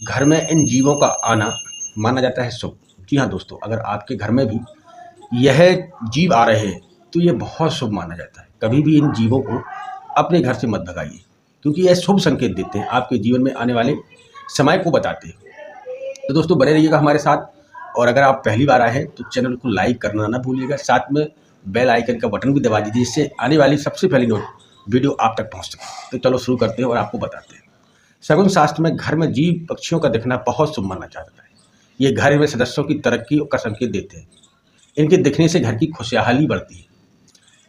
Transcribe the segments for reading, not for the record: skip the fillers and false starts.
घर में इन जीवों का आना माना जाता है शुभ। जी हाँ दोस्तों, अगर आपके घर में भी यह जीव आ रहे हैं तो ये बहुत शुभ माना जाता है। कभी भी इन जीवों को अपने घर से मत भगाइए, क्योंकि यह शुभ संकेत देते हैं, आपके जीवन में आने वाले समय को बताते हैं। तो दोस्तों बने रहिएगा हमारे साथ, और अगर आप पहली बार आए हैं तो चैनल को लाइक करना ना भूलिएगा, साथ में बेल आइकन का बटन भी दबा दीजिए, जिससे आने वाली सबसे पहली वीडियो आप तक पहुँच सके। तो चलो शुरू करते हैं और आपको बताते हैं। शगुन शास्त्र में घर में जीव पक्षियों का दिखना बहुत शुभ माना जाता है। ये घर में सदस्यों की तरक्की का संकेत देते हैं। इनके दिखने से घर की खुशहाली बढ़ती है।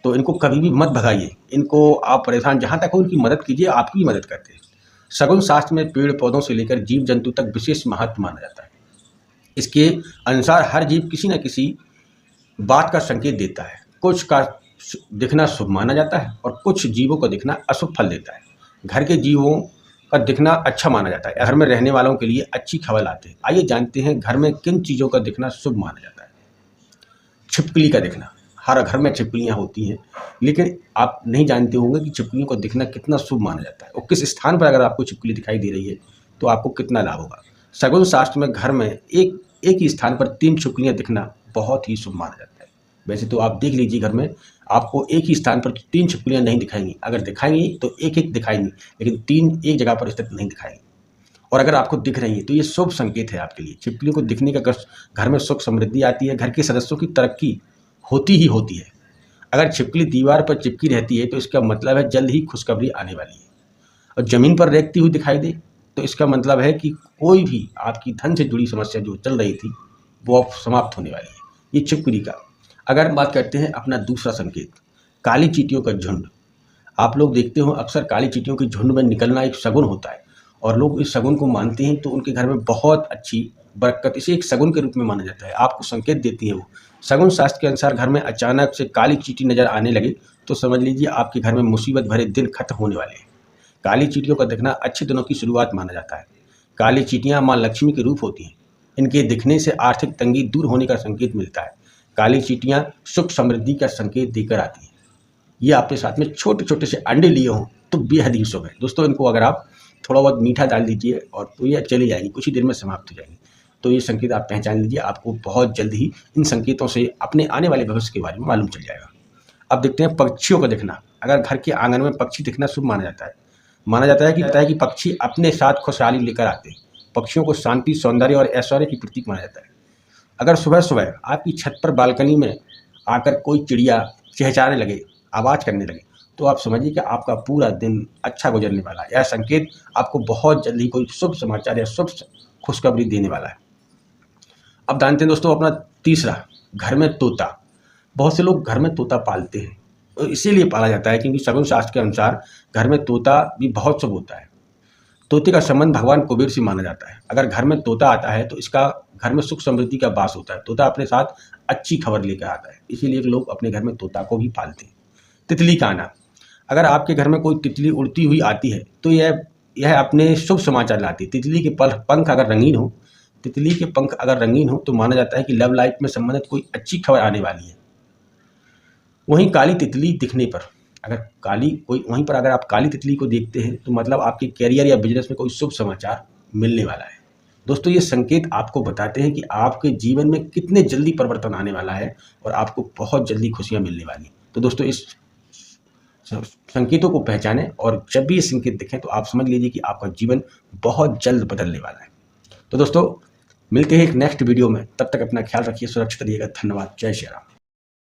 तो इनको कभी भी मत भगाइए, इनको आप परेशान जहाँ तक हो इनकी मदद कीजिए, आपकी मदद करते हैं। शगुन शास्त्र में पेड़ पौधों से लेकर जीव जंतु तक विशेष महत्व माना जाता है। इसके अनुसार हर जीव किसी न किसी बात का संकेत देता है। कुछ का दिखना शुभ माना जाता है और कुछ जीवों का दिखना अशुभ फल देता है। घर के जीवों का दिखना अच्छा माना जाता है, घर में रहने वालों के लिए अच्छी खबर लाते हैं। आइए जानते हैं घर में किन चीज़ों का दिखना शुभ माना जाता है। छिपकली का दिखना, हर घर में छिपकलियाँ होती हैं, लेकिन आप नहीं जानते होंगे कि छिपकलियों को दिखना कितना शुभ माना जाता है और किस स्थान पर अगर आपको छिपकली दिखाई दे रही है तो आपको कितना लाभ होगा। शगुन शास्त्र में घर में एक ही स्थान पर 3 छिपकलियाँ दिखना बहुत ही शुभ माना जाता है। वैसे तो आप देख लीजिए, घर में आपको एक ही स्थान पर 3 छिपकलियाँ नहीं दिखाएंगी, अगर दिखाएंगी तो एक दिखाएंगी, लेकिन 3 एक जगह पर स्थित नहीं दिखाएंगी। और अगर आपको दिख रही है तो ये शुभ संकेत है आपके लिए। छिपकलियों को दिखने का घर में सुख समृद्धि आती है, घर के सदस्यों की तरक्की होती ही होती है। अगर छिपकली दीवार पर चिपकी रहती है तो इसका मतलब है जल्द ही खुशखबरी आने वाली है। और ज़मीन पर रेंगती हुई दिखाई दे तो इसका मतलब है कि कोई भी आपकी धन से जुड़ी समस्या जो चल रही थी वो अब समाप्त होने वाली है। ये छिपकली का। अगर बात करते हैं अपना दूसरा संकेत, काली चींटियों का झुंड। आप लोग देखते हो अक्सर काली चींटियों के झुंड में निकलना एक शगुन होता है और लोग इस शगुन को मानते हैं, तो उनके घर में बहुत अच्छी बरकत, इसे एक शगुन के रूप में माना जाता है। आपको संकेत देती है वो। शगुन शास्त्र के अनुसार घर में अचानक से काली चींटी नजर आने लगे तो समझ लीजिए आपके घर में मुसीबत भरे दिन खत्म होने वाले हैं। काली चींटियों का दिखना अच्छे दिनों की शुरुआत माना जाता है। काली चींटियां माँ लक्ष्मी के रूप होती हैं। इनके दिखने से आर्थिक तंगी दूर होने का संकेत मिलता है। काली चींटियां सुख समृद्धि का संकेत देकर आती हैं। ये आपके साथ में छोटे छोटे से अंडे लिए हों तो बेहद ही शुभ है दोस्तों। इनको अगर आप थोड़ा बहुत मीठा डाल दीजिए और तो ये चली जाएगी, कुछ ही देर में समाप्त हो जाएगी। तो ये संकेत आप पहचान लीजिए, आपको बहुत जल्द ही इन संकेतों से अपने आने वाले भविष्य के बारे में मालूम चल जाएगा। अब देखते हैं पक्षियों का दिखना। अगर घर के आंगन में पक्षी दिखना शुभ माना जाता है। माना जाता है कि पक्षी अपने साथ खुशहाली लेकर आते हैं। पक्षियों को शांति, सौंदर्य और ऐश्वर्य की प्रतीक माना जाता है। अगर सुबह सुबह आपकी छत पर बालकनी में आकर कोई चिड़िया चहचहाने लगे, आवाज़ करने लगे, तो आप समझिए कि आपका पूरा दिन अच्छा गुजरने वाला है। यह संकेत आपको बहुत जल्दी कोई शुभ समाचार या शुभ खुशखबरी देने वाला है। अब जानते हैं दोस्तों अपना तीसरा, घर में तोता। बहुत से लोग घर में तोता पालते हैं, तो इसीलिए पाला जाता है क्योंकि शगुन शास्त्र के अनुसार घर में तोता भी बहुत शुभ होता है। तोते का संबंध भगवान कुबेर से माना जाता है। अगर घर में तोता आता है तो इसका घर में सुख समृद्धि का वास होता है। तोता अपने साथ अच्छी खबर लेकर आता है, इसीलिए लोग अपने घर में तोता को भी पालते हैं। तितली का आना। अगर आपके घर में कोई तितली उड़ती हुई आती है तो यह अपने शुभ समाचार लाती है। तितली के पंख अगर रंगीन हो तो माना जाता है कि लव लाइफ में संबंधित कोई अच्छी खबर आने वाली है। वहीं काली तितली दिखने पर अगर आप काली तितली को देखते हैं तो मतलब आपके कैरियर या बिजनेस में कोई शुभ समाचार मिलने वाला है। दोस्तों ये संकेत आपको बताते हैं कि आपके जीवन में कितने जल्दी परिवर्तन आने वाला है और आपको बहुत जल्दी खुशियां मिलने वाली। तो दोस्तों इस संकेतों को पहचानें और जब भी ये संकेत दिखें तो आप समझ लीजिए कि आपका जीवन बहुत जल्द बदलने वाला है। तो दोस्तों मिलते हैं एक नेक्स्ट वीडियो में, तब तक अपना ख्याल रखिए, सुरक्षित रहिएगा। धन्यवाद। जय श्री राम।